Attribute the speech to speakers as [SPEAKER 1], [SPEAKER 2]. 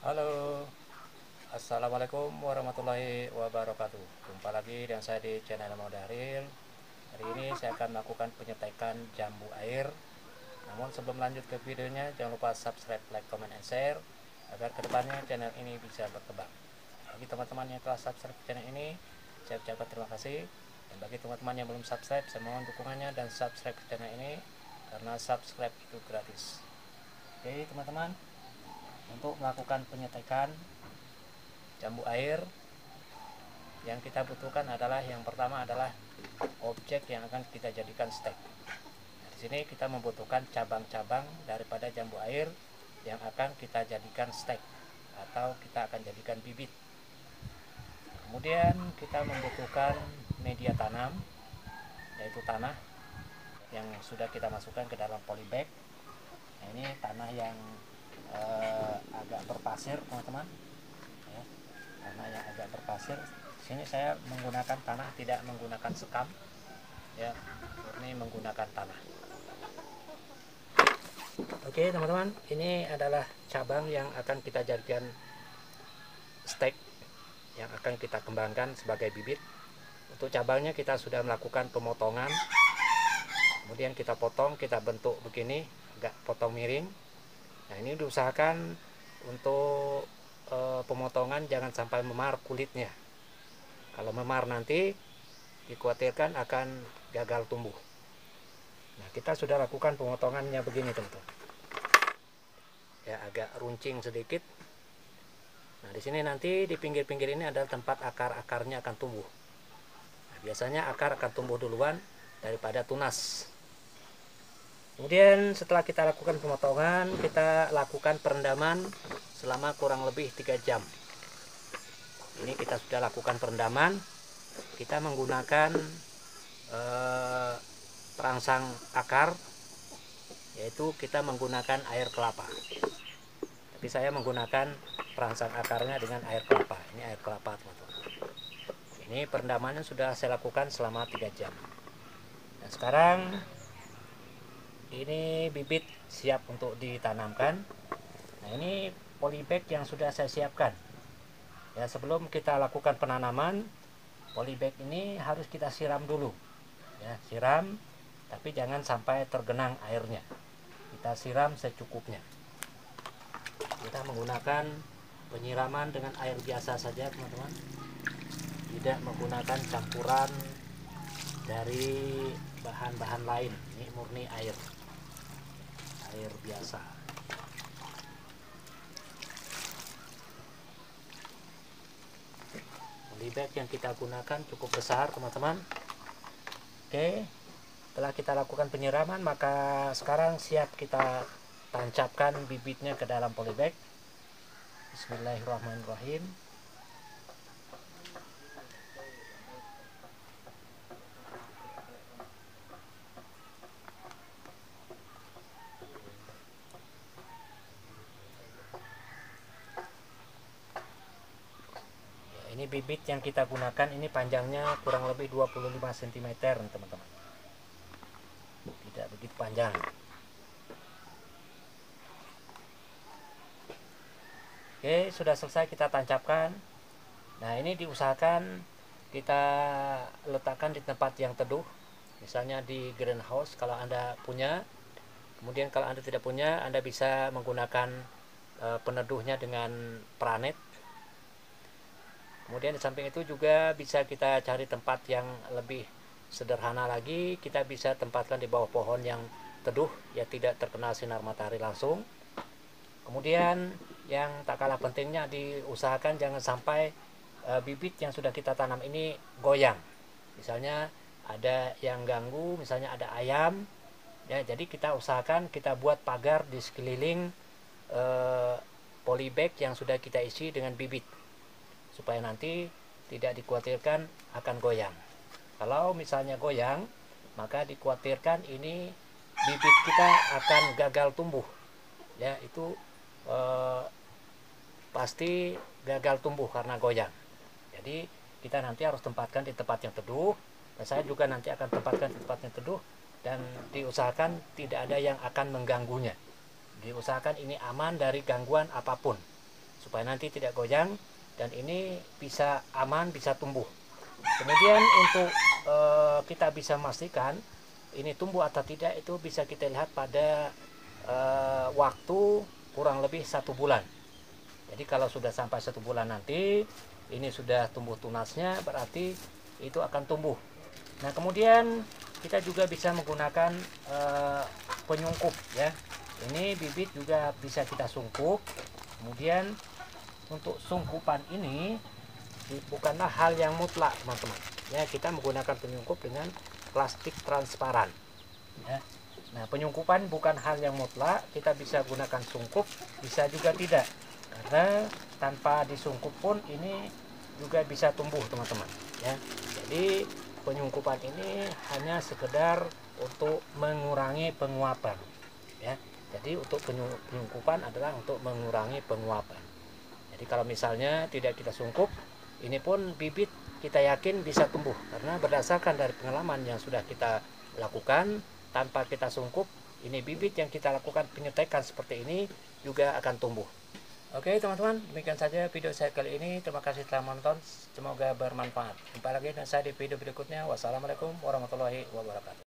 [SPEAKER 1] Halo, Assalamualaikum warahmatullahi wabarakatuh. Jumpa lagi dengan saya di channel Modaril. Hari ini saya akan melakukan penyetikan jambu air. Namun sebelum lanjut ke videonya, jangan lupa subscribe, like, comment, and share agar kedepannya channel ini bisa berkembang. Bagi teman-teman yang telah subscribe channel ini, saya ucapkan terima kasih. Dan bagi teman-teman yang belum subscribe, saya mohon dukungannya dan subscribe channel ini karena subscribe itu gratis. Oke teman-teman, untuk melakukan penyetikan jambu air yang kita butuhkan adalah yang pertama adalah objek yang akan kita jadikan stek. Nah, di sini kita membutuhkan cabang-cabang daripada jambu air yang akan kita jadikan stek atau kita akan jadikan bibit. Kemudian kita membutuhkan media tanam, yaitu tanah yang sudah kita masukkan ke dalam polybag. Nah, ini tanah yang agak berpasir teman-teman ya, tanah yang agak berpasir. Sini saya menggunakan tanah, tidak menggunakan sekam ya, murni menggunakan tanah. Oke teman-teman, ini adalah cabang yang akan kita jadikan stek yang akan kita kembangkan sebagai bibit. Untuk cabangnya kita sudah melakukan pemotongan, kemudian kita potong, kita bentuk begini, agak potong miring. Nah ini diusahakan untuk pemotongan jangan sampai memar kulitnya. Kalau memar nanti dikhawatirkan akan gagal tumbuh. Nah kita sudah lakukan pemotongannya begini tentu. Ya agak runcing sedikit. Nah di sini nanti di pinggir-pinggir ini adalah tempat akar-akarnya akan tumbuh. Nah, biasanya akar akan tumbuh duluan daripada tunas. Kemudian setelah kita lakukan pemotongan, kita lakukan perendaman selama kurang lebih 3 jam. Ini kita sudah lakukan perendaman. Kita menggunakan perangsang akar, yaitu kita menggunakan air kelapa. Tapi saya menggunakan perangsang akarnya dengan air kelapa. Ini air kelapa teman-teman. Ini perendamannya sudah saya lakukan selama 3 jam. Dan sekarang ini bibit siap untuk ditanamkan. Nah ini polybag yang sudah saya siapkan ya. Sebelum kita lakukan penanaman, polybag ini harus kita siram dulu ya, siram tapi jangan sampai tergenang airnya, kita siram secukupnya. Kita menggunakan penyiraman dengan air biasa saja teman-teman, tidak menggunakan campuran dari bahan-bahan lain. Ini murni air biasa. Polybag yang kita gunakan cukup besar teman-teman. Oke, setelah kita lakukan penyiraman, maka sekarang siap kita tancapkan bibitnya ke dalam polybag. Bismillahirrahmanirrahim. Ini bibit yang kita gunakan, ini panjangnya kurang lebih 25 cm teman-teman, tidak begitu panjang. Oke, sudah selesai kita tancapkan. Nah ini diusahakan kita letakkan di tempat yang teduh, misalnya di greenhouse kalau Anda punya. Kemudian kalau Anda tidak punya, Anda bisa menggunakan peneduhnya dengan pranet. Kemudian di samping itu juga bisa kita cari tempat yang lebih sederhana lagi. Kita bisa tempatkan di bawah pohon yang teduh, ya tidak terkena sinar matahari langsung. Kemudian yang tak kalah pentingnya, diusahakan jangan sampai bibit yang sudah kita tanam ini goyang. Misalnya ada yang ganggu, misalnya ada ayam, ya jadi kita usahakan kita buat pagar di sekeliling polybag yang sudah kita isi dengan bibit, supaya nanti tidak dikhawatirkan akan goyang. Kalau misalnya goyang, maka dikhawatirkan ini bibit kita akan gagal tumbuh. Ya, itu pasti gagal tumbuh karena goyang. Jadi kita nanti harus tempatkan di tempat yang teduh. Dan saya juga nanti akan tempatkan di tempat yang teduh, dan diusahakan tidak ada yang akan mengganggunya. Diusahakan ini aman dari gangguan apapun, supaya nanti tidak goyang dan ini bisa aman, bisa tumbuh. Kemudian untuk kita bisa memastikan ini tumbuh atau tidak itu bisa kita lihat pada waktu kurang lebih 1 bulan. Jadi kalau sudah sampai 1 bulan nanti ini sudah tumbuh tunasnya, berarti itu akan tumbuh. Nah kemudian kita juga bisa menggunakan penyungkup ya. Ini bibit juga bisa kita sungkup. Kemudian untuk sungkupan ini bukanlah hal yang mutlak teman-teman ya, kita menggunakan penyungkup dengan plastik transparan ya. Nah penyungkupan bukan hal yang mutlak, kita bisa gunakan sungkup, bisa juga tidak, karena tanpa disungkup pun ini juga bisa tumbuh teman-teman ya. Jadi penyungkupan ini hanya sekedar untuk mengurangi penguapan ya. Jadi untuk penyungkupan adalah untuk mengurangi penguapan. Jadi kalau misalnya tidak kita sungkup, ini pun bibit kita yakin bisa tumbuh, karena berdasarkan dari pengalaman yang sudah kita lakukan tanpa kita sungkup, ini bibit yang kita lakukan penyuntikan seperti ini juga akan tumbuh. Oke teman-teman, demikian saja video saya kali ini. Terima kasih telah menonton, semoga bermanfaat. Jumpa lagi dengan saya di video berikutnya. Wassalamualaikum warahmatullahi wabarakatuh.